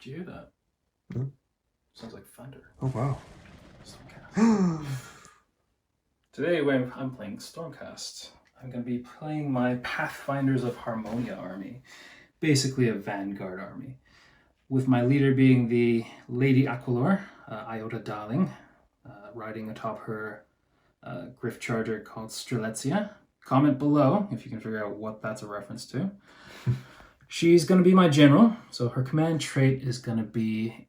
Did you hear that? No. Sounds like thunder. Oh, wow. Stormcast. Today when I'm playing Stormcast, I'm going to be playing my Pathfinders of Harmonia army. Basically a vanguard army. With my leader being the Lady Aquilor, Iota Darling, riding atop her Griff Charger called Strelitzia. Comment below if you can figure out what that's a reference to. She's going to be my general, so her command trait is going to be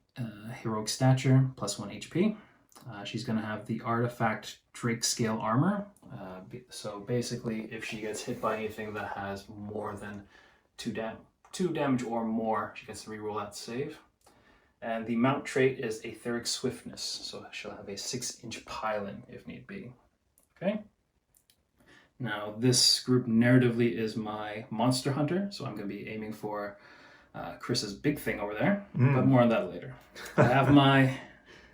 Heroic Stature, plus 1 HP. She's going to have the Artifact Drake Scale Armor. So basically, if she gets hit by anything that has more than 2 damage or more, she gets to reroll that save. And the mount trait is Aetheric Swiftness, so she'll have a 6-inch pylon if need be. Okay. Now, this group narratively is my Monster Hunter, so I'm going to be aiming for Chris's big thing over there, but more on that later. I have my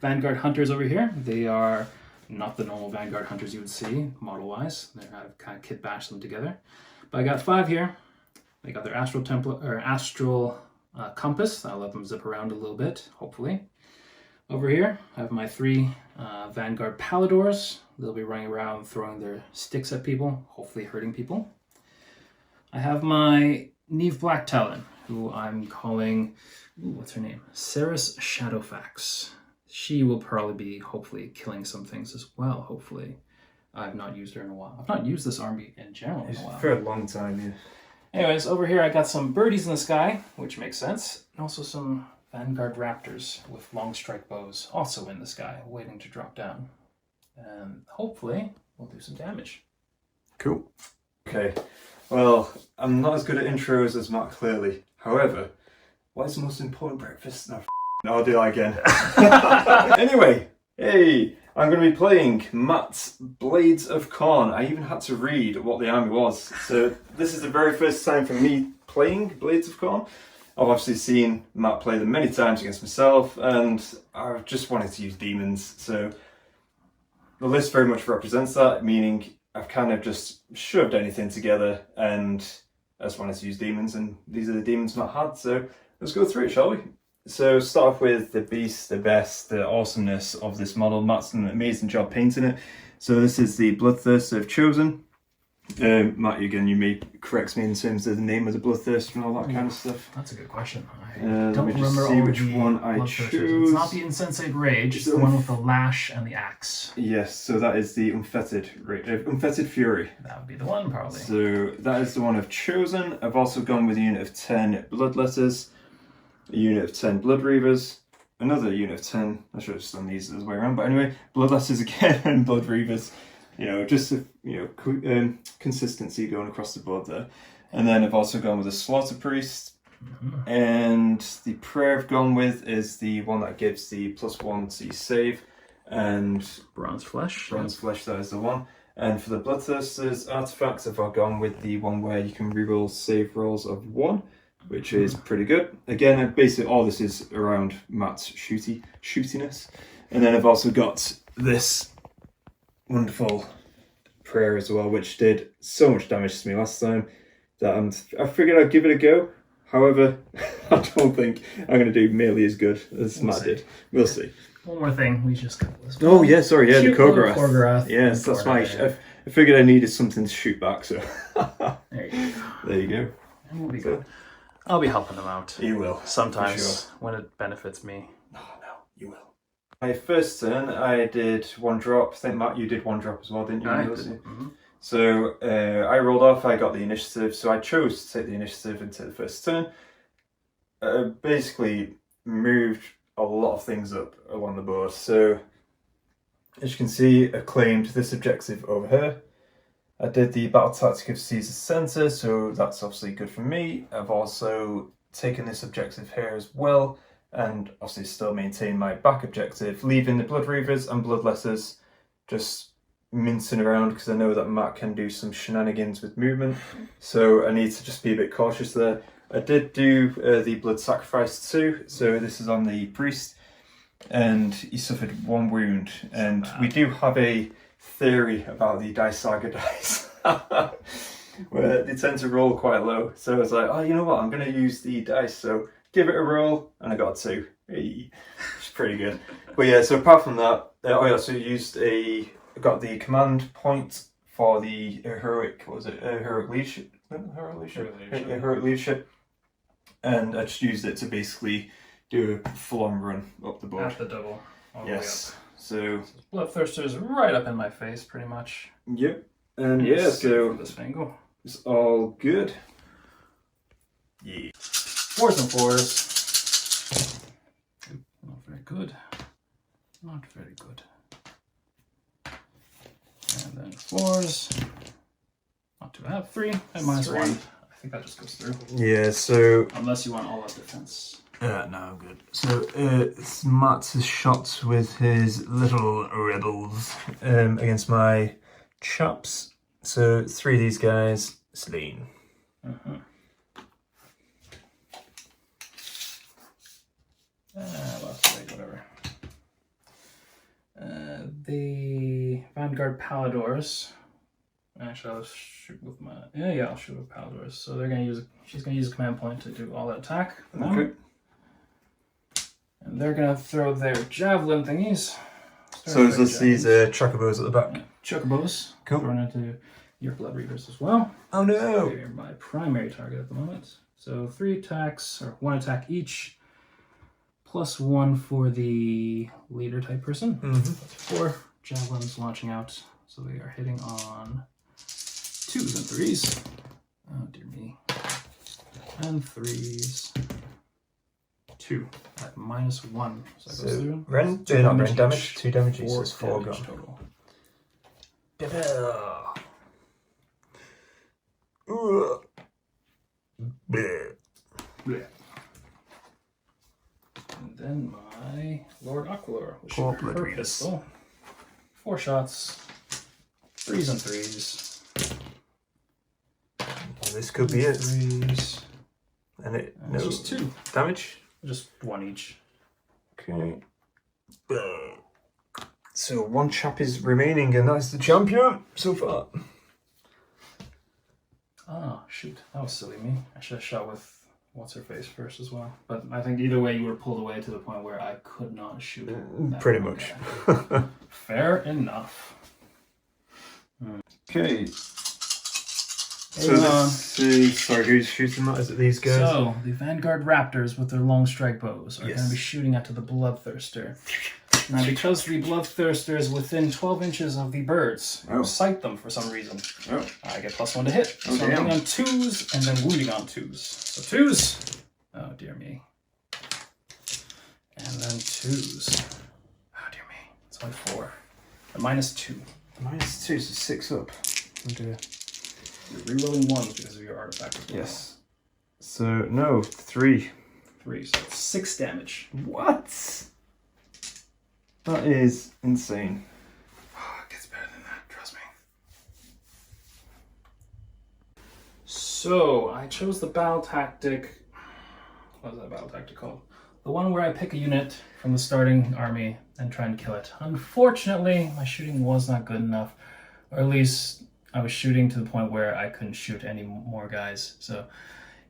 Vanguard Hunters over here. They are not the normal Vanguard Hunters you would see, model-wise. I've kind of kit-bashed them together. But I got 5 here. They got their Astral Template, or Astral Compass. I'll let them zip around a little bit, hopefully. Over here, I have my 3 Vanguard Paladors. They'll be running around throwing their sticks at people, hopefully hurting people. I have my Neve Black Talon, who I'm calling, what's her name? Ceres Shadowfax. She will probably be, hopefully, killing some things as well, hopefully. I've not used her in a while. I've not used this army in general in a while. For a long time, yeah. Anyways, over here I got some birdies in the sky, which makes sense. And also some Vanguard Raptors with long strike bows, also in the sky, waiting to drop down. And hopefully, we'll do some damage. Cool. Okay, well, I'm not as good at intros as Matt, clearly. However, what is the most important breakfast? No, I'll do that again. Anyway, hey, I'm going to be playing Matt's Blades of Khorne. I even had to read what the army was. So this is the very first time for me playing Blades of Khorne. I've obviously seen Matt play them many times against myself, and I just wanted to use demons. So the list very much represents that, meaning I've kind of just shoved anything together and I just wanted to use demons, and these are the demons Matt had. So let's go through it, shall we? So start off with the beast, the best, the awesomeness of this model. Matt's done an amazing job painting it. So this is the Bloodthirster I've chosen. Matt, again, you may correct me in terms of the name of the Bloodthirster and all that kind of stuff. That's a good question. I don't remember see all which the one I choose. It's not the Insensate Rage, it's the one with the lash and the axe. Yes, so that is the Unfettered Fury. That would be the one, probably. So that is the one I've chosen. I've also gone with a unit of 10 Bloodletters, a unit of 10 Blood Reavers, another unit of 10, I should have just done these the way around, but anyway, Bloodletters again and Blood Reavers. You know, just consistency going across the board there. And then I've also gone with a Slaughter Priest. And the prayer I've gone with is the one that gives the +1 to save. And Bronze Flesh. Flesh, that is the one. And for the Bloodthirster's artifacts, I've gone with the one where you can reroll save rolls of 1, which is pretty good. Again, basically all this is around Matt's shootiness. And then I've also got this wonderful prayer as well, which did so much damage to me last time that I figured I'd give it a go. However, I don't think I'm going to do nearly as good as Matt did. We'll see. One more thing, we just got this. Oh yeah, sorry, yeah, the Korgorath. Yes, that's why I figured I needed something to shoot back. So there you go. There you go. And we'll be good. I'll be helping them out. You will sometimes when it benefits me. No, you will. My first turn, I did 1 drop. I think, Matt, you did 1 drop as well, didn't you? I did. Mm-hmm. So I rolled off, I got the initiative, so I chose to take the initiative and take the first turn. Basically moved a lot of things up along the board. So as you can see, I claimed this objective over here. I did the battle tactic of Caesar's Centre, so that's obviously good for me. I've also taken this objective here as well, and obviously still maintain my back objective, leaving the Blood Reavers and Bloodletters just mincing around because I know that Matt can do some shenanigans with movement, so I need to just be a bit cautious there. I did do the Blood Sacrifice too, so this is on the Priest, and he suffered 1 wound, and we do have a theory about the Dice Saga dice, where they tend to roll quite low, so I was like, oh, you know what, I'm going to use the dice, so give it a roll, and I got a 2. Hey, it's pretty good. But yeah, so apart from that, I also used got the command point for the heroic, what was it, heroic leadership? Heroic leadership. And I just used it to basically do a full-on run up the board. At the double. All Yes. the way up. So Bloodthirster's right up in my face, pretty much. Yep. And yeah, so this angle. it's all good. Yeah. 4s and 4s. Not very good. Not very good. And then 4s. Not too bad. 3 at -1. I think that just goes through. Yeah, so Unless you want all out defense. no, I'm good. So Matt's shot with his little rebels against my chaps. So 3 of these guys slain. Whatever. The Vanguard Paladors. Actually, I'll shoot with my I'll shoot with Paladors. So she's gonna use a command point to do all that attack. Okay. And they're gonna throw their javelin thingies. So is this these chocobos at the back? Yeah. Chocobos. Cool. Thrown into your Blood Reavers as well. Oh no! They're my primary target at the moment. So 3 attacks, or 1 attack each, +1 for the leader type person. That's 4 javelins launching out. So they are hitting on 2s and 3s. Oh dear me. And 3s. 2 at -1. So that goes through. Ren, not Ren damage, 2 damage, so it's 4 gone. Total. Bleh. Blech. And then my Lord Aquilor, which Four is blood her readers. pistol. 4 shots, 3s and 3s. This could be it. 3s. And it And no it's just 2. damage. Just 1 each. Okay. So 1 chap is remaining, and that's the champion so far. Ah, shoot. That was silly me. I should have shot with what's-her-face first as well. But I think either way you were pulled away to the point where I could not shoot. Pretty much. Fair enough. Okay. So sorry, who's shooting that? Is it these guys? So, the Vanguard Raptors with their long strike bows are Yes. going to be shooting at the Bloodthirster. Now, because the Bloodthirster is within 12 inches of the birds, Oh. sight them for some reason. Oh. I get +1 to hit. Oh, so I'm damn. hitting on 2s and then wounding on 2s. So 2s. Oh, dear me. And then 2s. Oh, dear me. It's only 4. A -2. -2, so 6 up. Okay. You're rerolling 1s because of your artifact as well. Yes. So, no, 3. 3, so it's 6 damage. What? That is insane. Oh, it gets better than that, trust me. So, I chose the battle tactic. What is that battle tactic called? The one where I pick a unit from the starting army and try and kill it. Unfortunately, my shooting was not good enough. Or at least, I was shooting to the point where I couldn't shoot any more guys. So,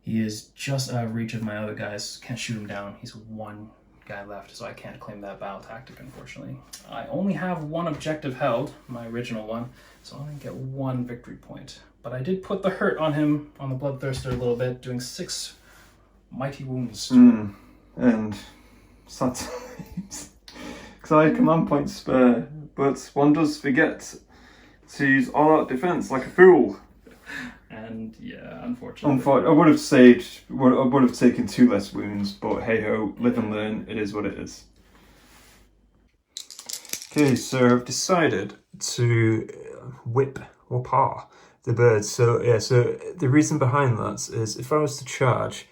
he is just out of reach of my other guys. Can't shoot him down. He's 1 guy left, so I can't claim that battle tactic, unfortunately. I only have 1 objective held, my original one, so I only get 1 victory point. But I did put the hurt on him, on the Bloodthirster a little bit, doing 6 mighty wounds. And sad times. Because I had command points spare, but one does forget to use all-out defense like a fool. And yeah, unfortunately. I would have taken 2 less wounds, but hey ho, live and learn, it is what it is. Okay, so I've decided to whip or paw the birds. So yeah, so the reason behind that is if I was to charge,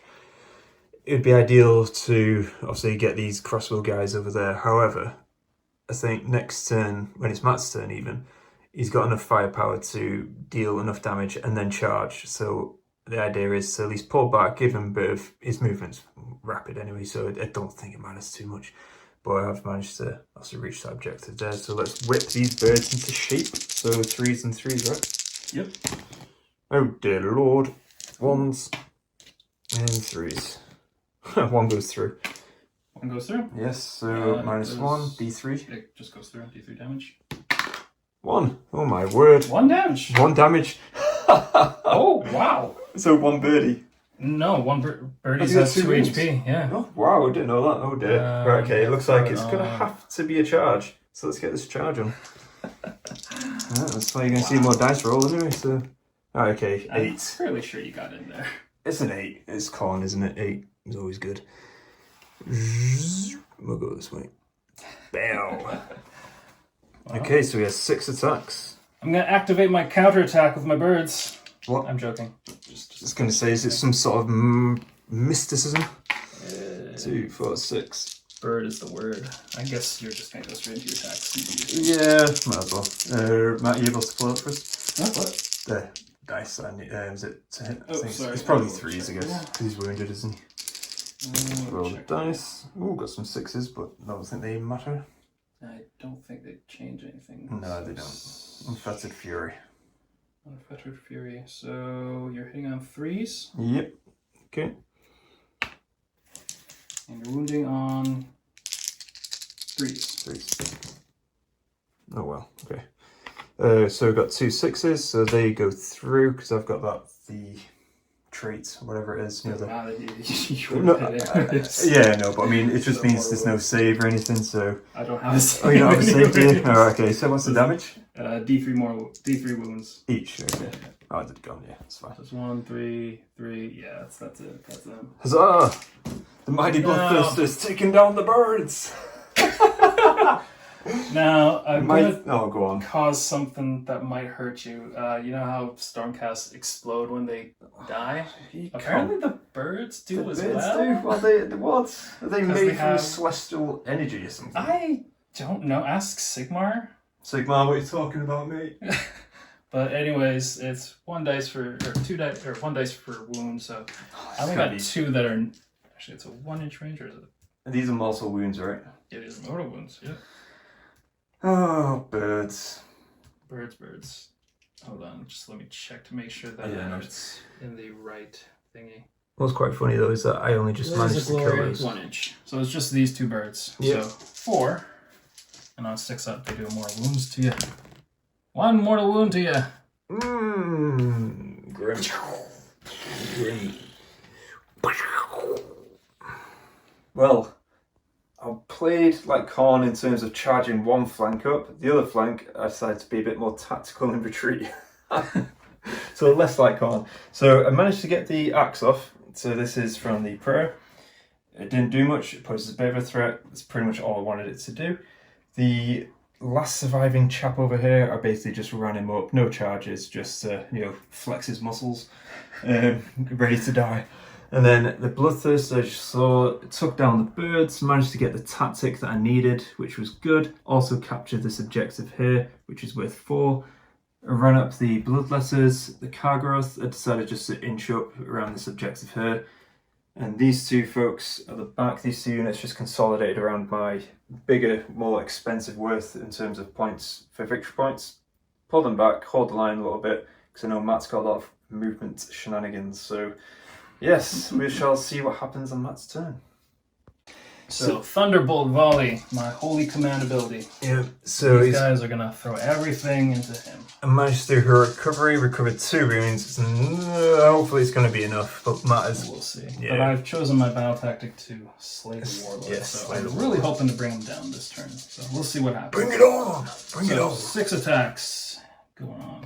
it'd be ideal to obviously get these crossbow guys over there. However, I think next turn, when it's Matt's turn even, he's got enough firepower to deal enough damage and then charge. So the idea is to at least pull back, give him a bit of... His movement's rapid anyway, so I don't think it matters too much. But I've managed to also reach that objective there. So let's whip these birds into shape. So 3s and 3s, right? Yep. Oh dear lord. 1s and 3s. One goes through. One goes through. Yes, so minus does- 1, d3. It just goes through. D3 damage. 1. Oh my word. 1 damage. 1 damage. Oh, wow. So 1 birdie. No, one birdie you got has 2 2 wounds. HP. Yeah. Oh, wow, I didn't know that. Oh dear. Right, okay, it looks like it's going to on. have to be a charge. So let's get this charge on. That's why you're going to see more dice roll anyway, so... Right, okay, 8. I'm fairly sure you got in there. It's an 8. It's Khorne, isn't it? 8 is always good. We'll go this way. Bow. Okay, so he has 6 attacks. I'm going to activate my counterattack with my birds. What? I'm joking. Just going to say, is it some sort of mysticism? 2, 4, 6. Bird is the word. I guess you're just going to go straight into your attacks. Yeah, might as well. Matt, you able to pull up for us? What? The dice, I need, is it to hit? Oh, sorry. It's probably I will 3s, I check. guess, because he's wounded, isn't he? Roll the dice. Ooh, got some 6s, but I don't think they matter. I don't think they change anything. No, they don't. Unfettered Fury. Unfettered Fury. So you're hitting on 3s. Yep. Okay. And you're wounding on 3s. 3s. Oh well, okay. So we've got 2 6s, so they go through, because I've got that, the trait, whatever it is. You know, yeah, no, but I mean, it just means there's no save or anything, so... I don't have a save. Oh, you don't have a save, do you? Oh, okay, so what's the damage? D3 wounds. Each, okay. Oh, I did gone, yeah, that's fine. That's 1, 3, 3, yeah, that's it. That's them. Huzzah! The mighty bloodthirster's taking down the birds! Now, I'm going to go on. cause something that might hurt you. You know how Stormcasts explode when they die? Apparently the birds do as well. Well, what? Are they made have... from celestial energy or something? I don't know. Ask Sigmar. Sigmar, what are you talking about, mate? But anyways, it's 1 dice for, or 2 dice, or 1 dice for wounds. So I only got 2 that are, actually it's a 1-inch range, or is it? These are mortal wounds, right? Yeah, these are mortal wounds, yeah. Oh, birds. Birds. Hold on, just let me check to make sure that it's in the right thingy. What's quite funny though is that I only just managed to kill those. 1 inch. So it's just these 2 birds. Yep. So 4. And on 6 up, they do more wounds to you. 1 mortal wound to you. Grim. Well, I played like Khorne in terms of charging one flank up. The other flank, I decided to be a bit more tactical and retreat. So less like Khorne. So I managed to get the axe off. So this is from the prayer. It didn't do much. It poses a bit of a threat. That's pretty much all I wanted it to do. The last surviving chap over here, I basically just ran him up. No charges, just flex his muscles, ready to die. And then the bloodthirster, I just saw, took down the birds, managed to get the tactic that I needed, which was good. Also captured this objective here, which is worth 4. I ran up the bloodletters, the Kargaroth. I decided just to inch up around this objective here. And these 2 folks at the back, these 2 units just consolidated around my bigger, more expensive worth in terms of points for victory points. Pull them back, hold the line a little bit, because I know Matt's got a lot of movement shenanigans, so... Yes, we shall see what happens on Matt's turn. So Thunderbolt Volley, my holy command ability. Yeah, so these guys are going to throw everything into him. I managed to do her recovery, recovered 2 wounds. Hopefully it's going to be enough, but Matt is... We'll see. Yeah. But I've chosen my battle tactic to slay the warlord, yes, so I'm really hoping to bring him down this turn. So we'll see what happens. Bring it on! Bring it on! 6 attacks going on.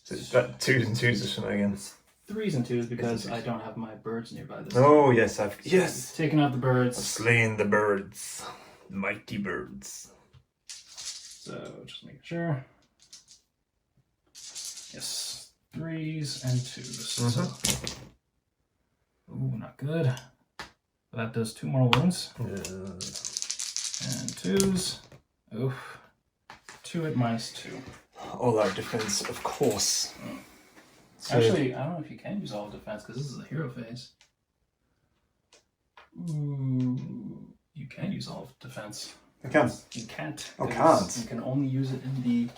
That 2s and 2s are shenanigans. 3s and 2s because I don't have my birds nearby this Oh, time. yes, Yes! Taking out the birds. I've slain the birds. Mighty birds. So, just making sure. Yes, 3s and 2s. So. Ooh, not good. That does 2 more wounds. And 2s. Oof. 2 at -2. All out defense, of course. So, actually, I don't know if you can use all defense because this is a hero phase. Ooh, you can use all defense. I can. You can't. Oh, can't. You can only use it in the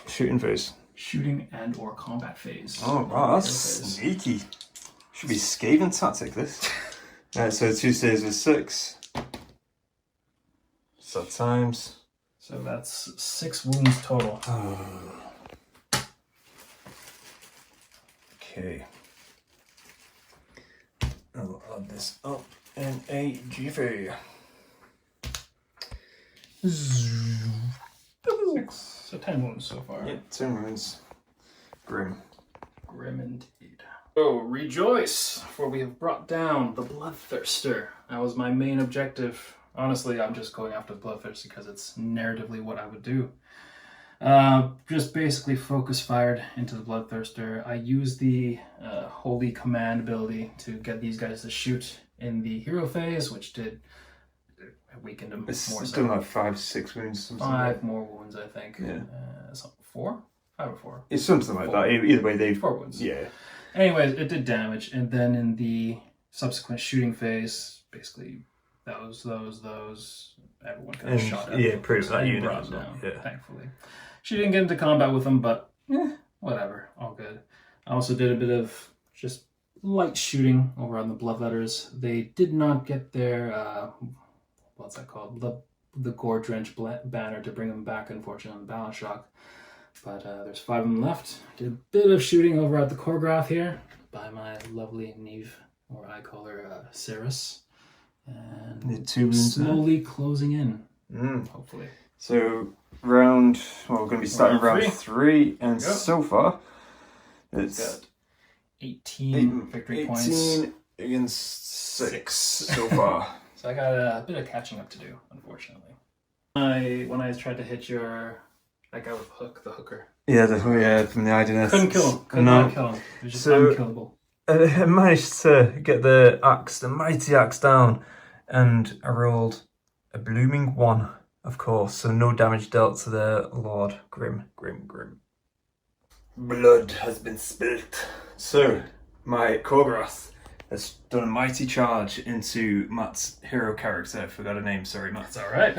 shooting phase. Shooting and or combat phase. Oh, wow, that's sneaky. Should be scathing tactic, this. So 2 saves with 6. So times. So that's 6 wounds total. Okay. I'll add this up in a jiffy. 6. So 10 wounds so far. Yeah, 10 wounds. Grim. Grim indeed. Oh, rejoice, for we have brought down the Bloodthirster. That was my main objective. Honestly, I'm just going after the Bloodthirster because it's narratively what I would do. Just basically focus fired into the Bloodthirster. I used the Holy Command ability to get these guys to shoot in the hero phase, which did weaken them It's more. still like 5, 6 wounds. Something 5 more wounds, I think. Yeah. 4? 5 or 4? It's something like 4. that. Either way, they've 4 wounds. Yeah. Anyways, it did damage, and then in the subsequent shooting phase, basically those, everyone kind of shot at them. pretty much that unit brought as them well. down, Yeah. thankfully. She didn't get into combat with them, but whatever, all good. I also did a bit of just light shooting over on the Bloodletters. They did not get their, what's that called? The Gore Drench banner to bring them back, unfortunately, on the Balance Shock. But there's 5 of them left. Did a bit of shooting over at the Korgoth here by my lovely Neve, or I call her Cirrus. And 2 wounds slowly closing in, hopefully. So we're going to be starting round 3, and so far it's got 18 victory points. 18 against 6 so far. So I got a bit of catching up to do, unfortunately. When I tried to hit that guy with Hook, the hooker. Yeah, from the IDNS. Couldn't kill him. Could not kill him. He was just unkillable. I managed to get the mighty axe down, and I rolled a blooming 1, of course, so no damage dealt to the Lord. Grim. Blood has been spilt. So, my Korgoth has done a mighty charge into Matt's hero character. I forgot her name, sorry Matt. That's alright.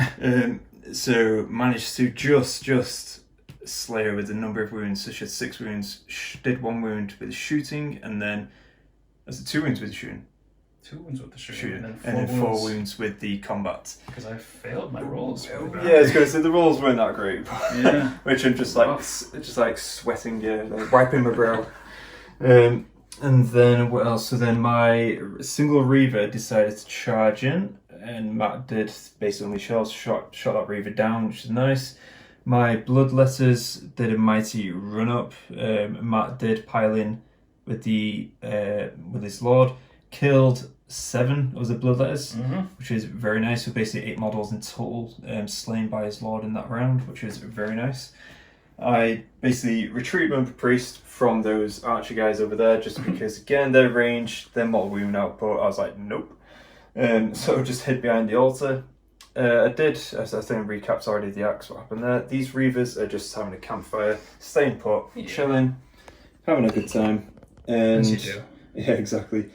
So managed to just slay her with a number of wounds. So she had 6 wounds, did 1 wound with shooting, and then that's 2 wounds with shooting. 2 wounds with the shooting, And then 4 wounds with the combat. Because I failed my rolls. Yeah, I was going to say the rolls weren't that great. Yeah. Which I'm just like sweating, like wiping my brow. And then what else? So then my single Reaver decided to charge in, and Matt did based on the shells, shot that Reaver down, which is nice. My Bloodletters did a mighty run up. Matt did pile in with his Lord, killed 7 of the Bloodletters, which is very nice. So basically 8 models in total slain by his Lord in that round, which is very nice. I basically retreated my priest from those archer guys over there just because, again, their range, their model wound output, I was like, nope. So just hid behind the altar. I did, as I think recaps already the axe, what happened there. These Reavers are just having a campfire, staying put, chilling, having a good time. And, as you do. Yeah, exactly.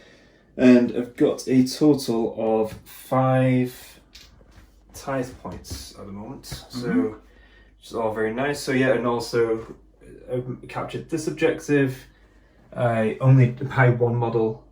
And I've got a total of 5 tithe points at the moment. So, which is all very nice. So yeah, and also I captured this objective. I only by 1 model.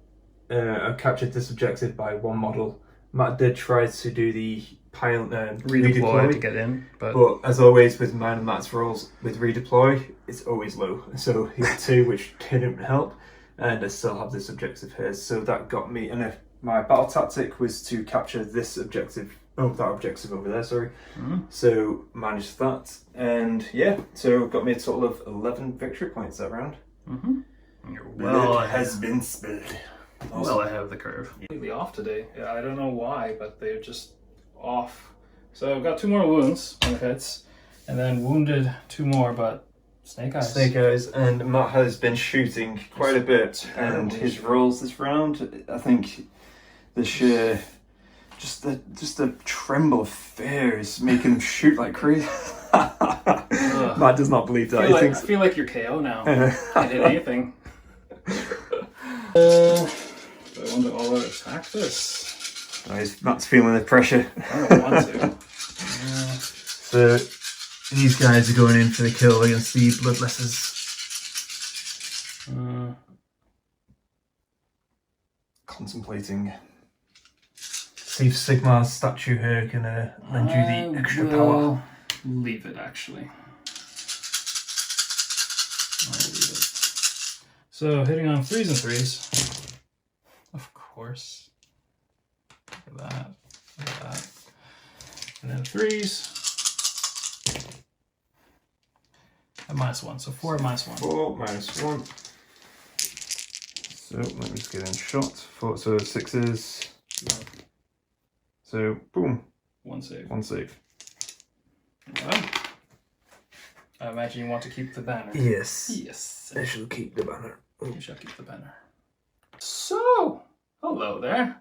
I captured this objective by 1 model. Matt did try to do the redeploy to get in, but as always with mine and Matt's rolls with redeploy, it's always low. So he had 2, which didn't help, and I still have this objective here. So that got me. And my battle tactic was to capture this objective. Oh, that objective over there, sorry. So managed that, and yeah, so got me a total of 11 victory points that round. You're Blood has been spilled. Awesome. Well ahead of the curve. Completely off today. Yeah, I don't know why, but they're just off. So I've got 2 more wounds on hits, and then wounded 2 more, but Snake Eyes, and Matt has been shooting quite a bit, and his rolls this round, I think the sheer just the tremble of fear is making him shoot like crazy. Matt does not believe that. I feel like you're KO now. Can't hit anything. Do I want to all out attack this? Matt's feeling the pressure. I don't want to. So these guys are going in for the kill against the Bloodletters. Contemplating. See if Sigmar's statue here can lend you the extra power. Leave it, actually. I'll leave it. So, hitting on 3s and 3s. Of course. Look at that. Look at that. And then 3s. At -1. So 4 at -1. 4 -1. So let me just get in shot. 4, so 6s. No. So boom. 1 save. 1 save. Well, I imagine you want to keep the banner. Yes. Yes. I shall keep the banner. You shall keep the banner. So, hello there.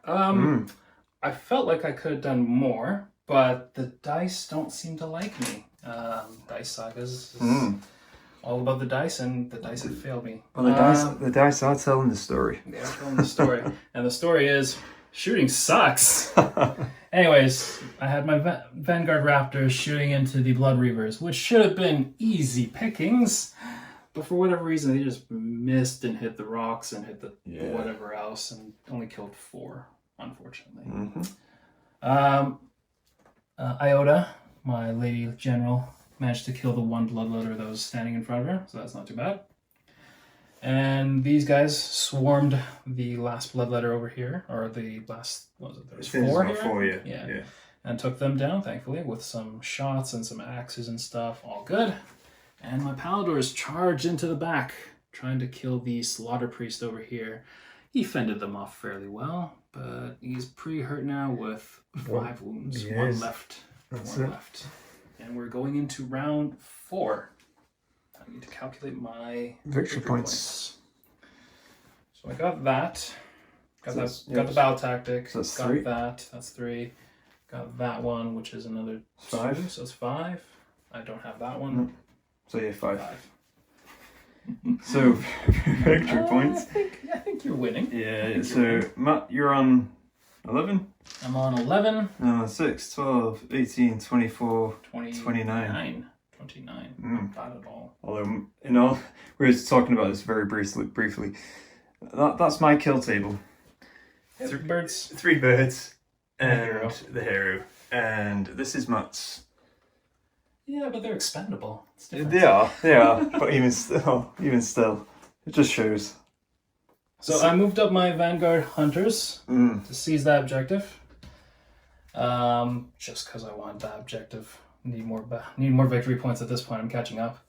I felt like I could have done more, but the dice don't seem to like me. Dice Sagas is all about the dice, and the dice have failed me. Well, the dice are telling the story. They are telling the story, and the story is shooting sucks. Anyways, I had my Vanguard Raptors shooting into the Blood Reavers, which should have been easy pickings, but for whatever reason they just missed and hit the rocks and hit the whatever else, and only killed 4, unfortunately. Iota, my Lady General, managed to kill the 1 Bloodloader that was standing in front of her, so that's not too bad. And these guys swarmed the last Bloodletter over here, or the last, what was it, there was 4 here? 4, yeah. And took them down, thankfully, with some shots and some axes and stuff, all good. And my Paladors charged into the back, trying to kill the Slaughter Priest over here. He fended them off fairly well, but he's pretty hurt now with 5 wounds. Yes. 1 left. That's One it. left. And we're going into round 4. I need to calculate my Victory points. So I got that. Got So that. Got the battle tactic. So that's got 3. that. That's 3. Got that one, which is another 5. 2, so it's 5. I don't have that one. So yeah, 5. 5. So victory points. I think you're winning. Yeah. So Matt, you're on 11. I'm on 11. 6, 12, 18, 24, 29. 29. 29. Mm. Not bad at all. Although, we were just talking about this very briefly. That's my kill table. 3 birds. 3 birds and hero. the hero. And this is Matt's. Yeah, but they're expendable. It's different. They are. But even still, it just shows. So I moved up my Vanguard Hunters to seize that objective. Just because I want that objective. Need more victory points at this point. I'm catching up.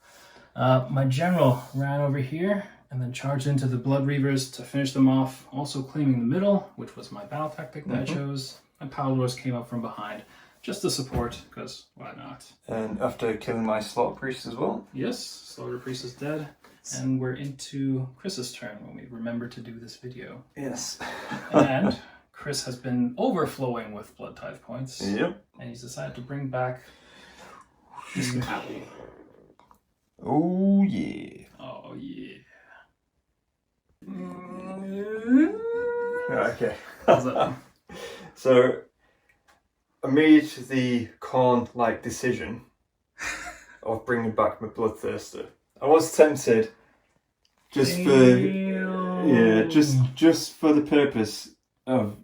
My general ran over here and then charged into the Blood Reavers to finish them off, also claiming the middle, which was my battle tactic that I chose. And Paladors came up from behind just to support, because why not? And after killing my Slaughter Priest as well. Yes, Slaughter Priest is dead. And we're into Chris's turn when we remember to do this video. Yes. And Chris has been overflowing with Blood Tithe points. Yep. And he's decided to bring back this alley. Oh yeah. Oh yeah. Okay. How's that? So I made the Khorne-like decision of bringing back my Bloodthirster. I was tempted, just for the purpose of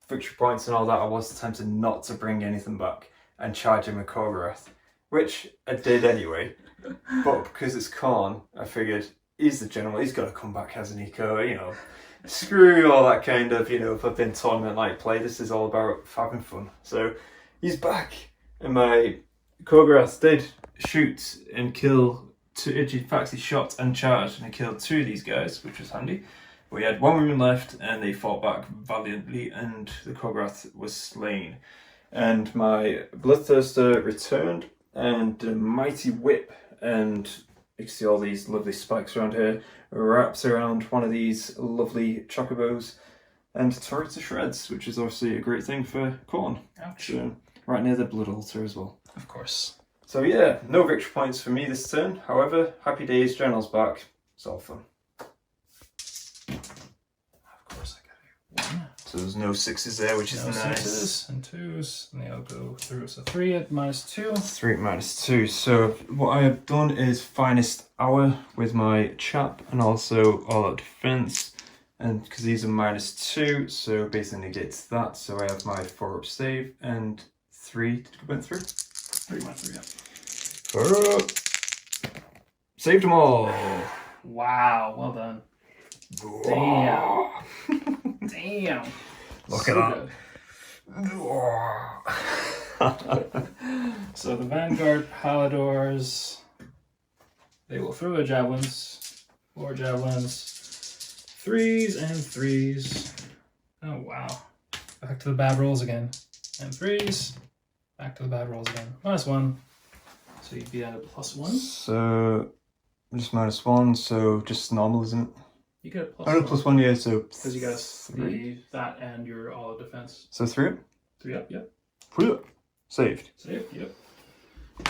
victory points and all that. I was tempted not to bring anything back and charge him with Kog'Rath, which I did anyway. But because it's Khorne, I figured he's the general. He's got to come back, hasn't he? Screw all that kind of flipping tournament-like play. This is all about having fun. So he's back, and my Kog'Rath did shoot and kill. In fact, he shot and charged and he killed 2 of these guys, which was handy. We had 1 woman left and they fought back valiantly and the Kog'Rath was slain. And my Bloodthirster returned and the mighty whip, and you can see all these lovely spikes around here, wraps around one of these lovely chocobos and tore it to shreds, which is obviously a great thing for Khorne. Ouch. So, right near the Blood Altar as well. Of course. So yeah, no victory points for me this turn. However, happy days, General's back. It's all fun. Of course I got a 1. So there's no 6s there, which is No nice. 6s and 2s, and they all go through. So 3 at -2. 3 -2. So what I have done is Finest Hour with my chap and also All Out Defense. And because these are -2, so basically negates that. So I have my 4-up save and 3. Did it went through? 3 went through, yeah. 4 up. Saved them all. Wow, well done. Damn. Damn. Look So at that. So the Vanguard Paladors, they will throw their javelins. 4 javelins. 3s and 3s. Oh wow. Back to the bad rolls again. And 3s. Back to the bad rolls again. -1. So you'd be at a +1. So just -1, so just normal, isn't it? You get a +1. Oh, +1, yeah, so Because you got that and your all of defense. So 3 up? 3 up, yep. 3 up. Saved. Save, yep.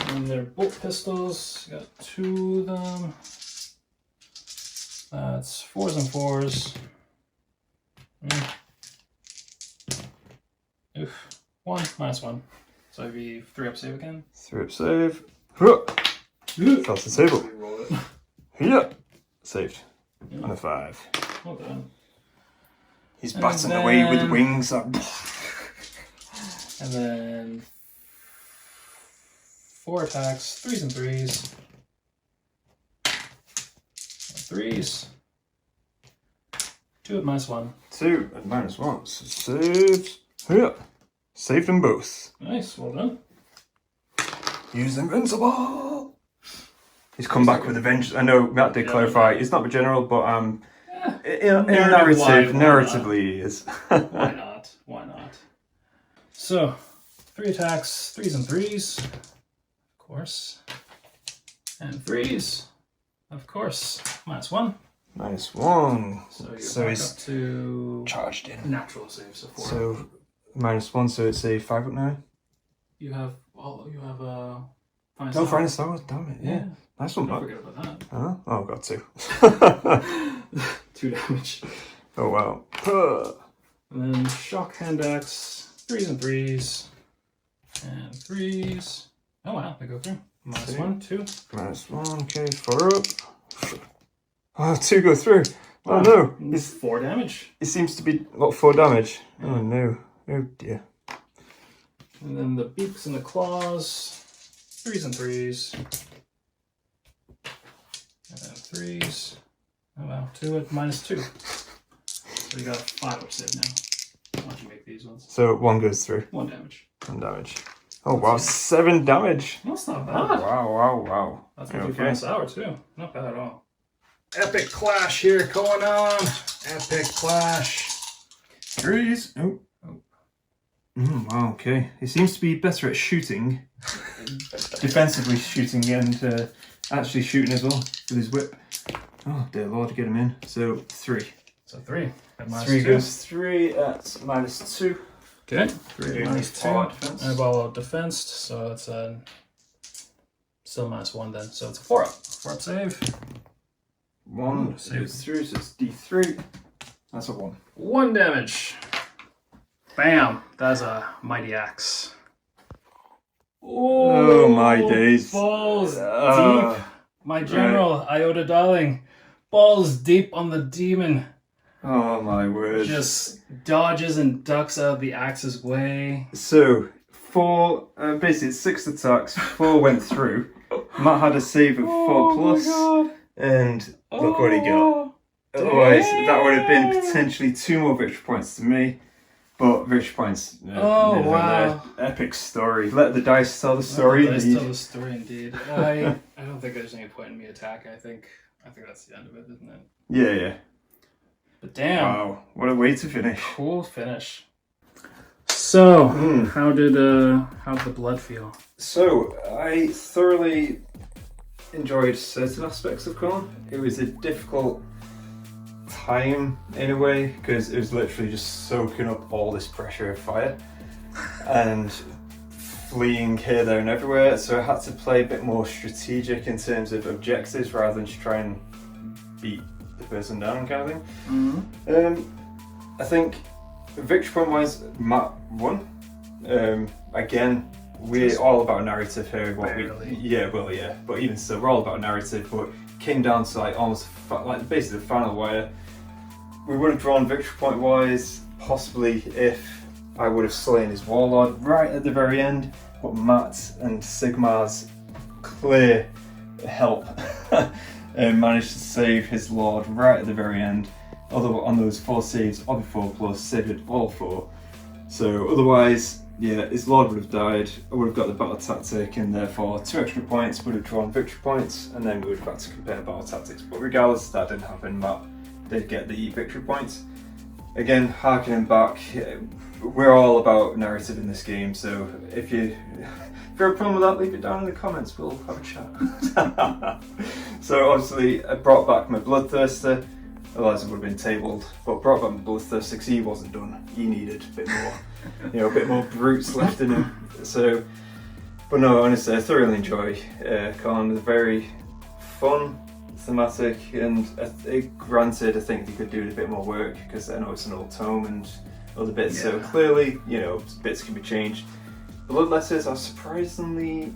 And they're bolt pistols. You got 2 of them. That's 4s and 4s. Oof. 1, -1. So it'd be 3 up save again. 3 up save. That's the table. Roll it. Yeah. Saved. Yeah. On a 5. Well done. He's And batting away with then- wings. And then 4 attacks, 3s and 3s. 3s. 2 at -1. 2 and -1. So saved. Yeah. Saved them both. Nice, well done. He's invincible. He's come back with a vengeance. I know Matt did clarify. He's not the general, but in narratively he is. Why not? Why not? So, 3 attacks, 3s and 3s, of course. And 3s, of course. -1. -1. So you're back he's up to charged in. natural save, so 4. So -1, so it's a 5 up now. You have No, Friday Star, damn it, yeah. Nice one, Don't Matt. forget about that. Oh, got 2. 2 damage. Oh, wow. And then shock hand axe, 3s and 3s, and 3s. Oh wow, they go through. -1, 2. -1, okay, 4 up. Oh, 2 go through. Oh no, It's 4 damage. he seems to be, 4 damage? Oh no, oh dear. And then the beaks and the claws, 3s and 3s. And then 3s. Oh wow, 2 at -2. So you got a 5 up save now. Why don't you make these ones? So 1 goes through. 1 damage. 1 damage. Oh wow, 7 damage. That's not bad. Wow. That's what you find sour too. Not bad at all. Epic clash here going on. Epic clash. 3s. Oh. Wow, okay. He seems to be better at shooting. Defensively shooting and actually shooting as well with his whip. Oh dear lord, get him in. So 3. So 3. At Three -2. goes 3 at -2. Okay. 3 at -2. All-out defense. And all defensed, so it's still -1 then. So it's a 4 up. 4 up save. 1 goes through, so it's D3. That's a 1. 1 damage. Bam. That's a mighty axe. Oh my days. Balls deep. My general, Iota Darling. Balls deep on the demon. Oh my word. Just dodges and ducks out of the axe's way. So, 4, basically it's 6 attacks, 4 went through. Matt had a save of 4 plus, and look what he got. Otherwise, that would have been potentially 2 more victory points to me. But victory points. Wow. Epic story. Let the dice tell the story. Let the dice tell the story indeed. I don't think there's any point in me attacking. I think that's the end of it, isn't it? Yeah. But damn. Wow, what a way to finish. Cool finish. So, how did the blood feel? So, I thoroughly enjoyed certain aspects of Khorne. It was a difficult time in a way because it was literally just soaking up all this pressure of fire and fleeing here, there and everywhere, so I had to play a bit more strategic in terms of objectives rather than just try and beat the person down kind of thing. I think victory point wise, Matt won. Again, we're all about narrative here. But even still, we're all about narrative. But it came down to like almost like basically the final wire. we would have drawn victory point wise, possibly if I would have slain his warlord right at the very end, but Matt and Sigmar's clear help managed to save his lord right at the very end. Although on those 4 saves of the 4 plus, saved it all 4. So otherwise, yeah, his lord would have died. I would have got the battle tactic, and therefore 2 extra points would have drawn victory points, and then we would have had to compare battle tactics. But regardless, that didn't happen. Matt did get the victory points. Again, harkening back, we're all about narrative in this game. So if you're a problem with that, leave it down in the comments. We'll have a chat. So obviously, I brought back my Bloodthirster. Otherwise, it would have been tabled. But brought back my Bloodthirster because he wasn't done. He needed a bit more, a bit more brutes left in him. So, but no, honestly, I thoroughly enjoy Khorne. It's very fun, thematic, and granted, I think they could do a bit more work because I know it's an old tome and other bits. Yeah. So clearly, bits can be changed. Bloodletters are surprisingly,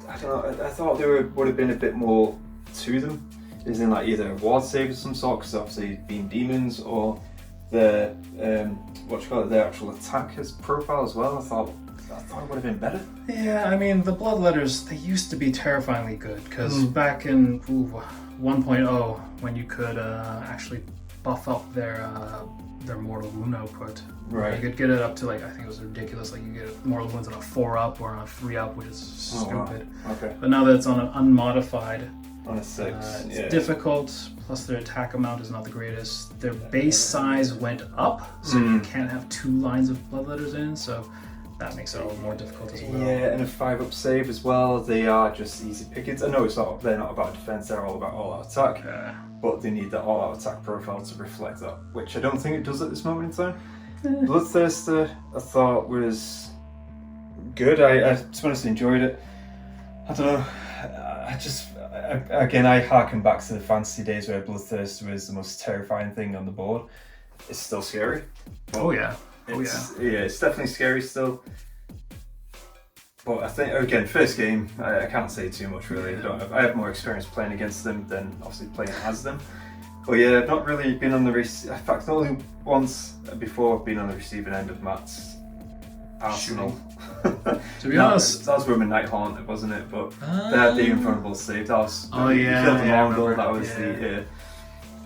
I don't know. I thought there would have been a bit more to them. Is in like either a ward save of some sort, because obviously being demons, or the their actual attack as profile as well. I thought it would have been better. Yeah, I mean, the Bloodletters, they used to be terrifyingly good, because back in 1.0, when you could actually buff up their mortal wound output, Right. you could get it up to, like, I think it was ridiculous, like you get mortal wounds on a 4-up or on a 3-up, which is stupid. Wow. Okay. But now that it's on an unmodified, On a 6. it's difficult, plus their attack amount is not the greatest. Their base size went up, so you can't have 2 lines of Bloodletters in, so that makes it a little more difficult as well. Yeah, and a 5-up save as well. They are just easy pickings. I know they're not about defense, they're all about all-out attack, but they need that all-out attack profile to reflect that, which I don't think it does at this moment in time. Bloodthirster, I thought was good. I to be honest, enjoyed it. I don't know. I harken back to the fantasy days where Bloodthirster was the most terrifying thing on the board. It's still scary. Oh yeah. It's definitely scary still. But I think, again, first game, I can't say too much really. I have more experience playing against them than obviously playing as them. But yeah, I've not really been on the in fact, only once before I've been on the receiving end of Matt's arsenal. To be honest, that was Roman Night Haunt, wasn't it? But they had the Infernable save. That was Oh yeah, killed the yeah, Mongol. That was the.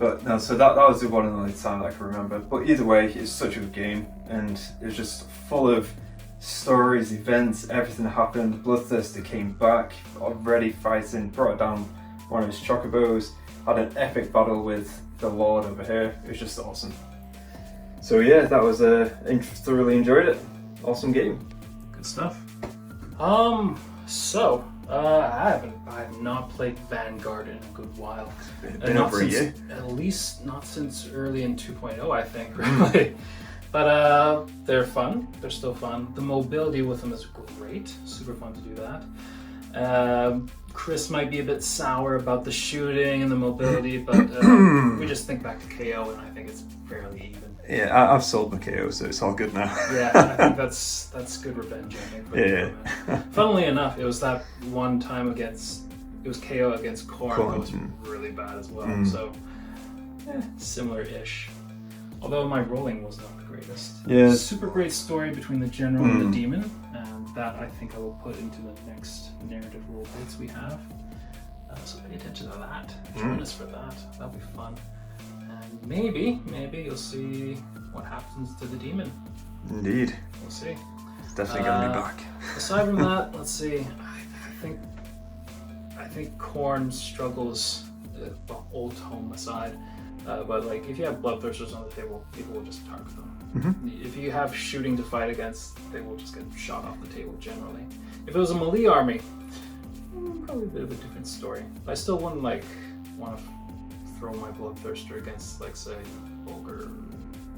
But no, so that was the one and only time that I can remember. But either way, it's such a good game, and it was just full of stories, events, everything that happened. Bloodthirster came back, already fighting, brought down one of his chocobos, had an epic battle with the Lord over here. It was just awesome. So yeah, that was thoroughly enjoyed it. Awesome game. good stuff. So I have not played Vanguard in a good while. Been over a year. At least not since early in 2.0, I think, really. But they're fun. They're still fun. The mobility with them is great. Super fun to do that. Chris might be a bit sour about the shooting and the mobility, but we just think back to KO, and I think it's fairly even. Yeah, I've sold my KO, so it's all good now. Yeah, I think that's good revenge. I think. Yeah. Funnily enough, it was that one time it was KO against Khorne that was really bad as well. So, similar-ish. Although my rolling was not the greatest. Yeah. Super great story between the general and the demon, and that I think I will put into the next narrative rule bits we have. So pay attention to that. Join us for that. That'll be fun. And maybe you'll see what happens to the demon. Indeed. We'll see. It's definitely going to be back. Aside from that, let's see. I think Khorne struggles, old tome aside. But like, if you have bloodthirsters on the table, people will just target them. If you have shooting to fight against, they will just get shot off the table generally. If it was a melee army, probably a bit of a different story. But I still wouldn't want to throw my bloodthirster against, like, say, Vulgar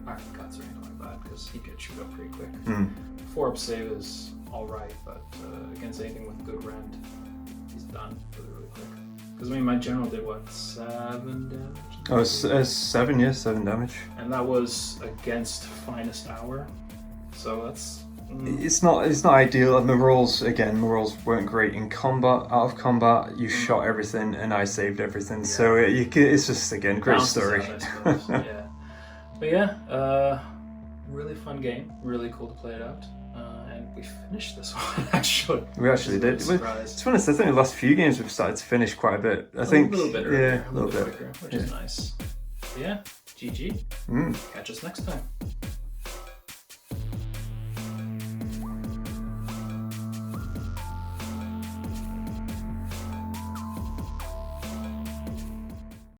Iron Guts or anything like that, because he gets shoot up pretty quick. 4-up save is alright, but against anything with good rend, he's done really quick. Because I mean, my general did what, 7 damage? Oh, it's 7 damage. And that was against Finest Hour, so that's. It's not ideal. My rolls weren't great in combat. Out of combat, you shot everything, and I saved everything. So it's just, again, great story. Out, I suppose. Yeah. But yeah, really fun game. Really cool to play it out. And we finished this one actually. We actually did. Surprise. To be honest, I think the last few games we've started to finish quite a bit. I think a little bit earlier, yeah, a little bit quicker, which is nice. But yeah, GG. Catch us next time.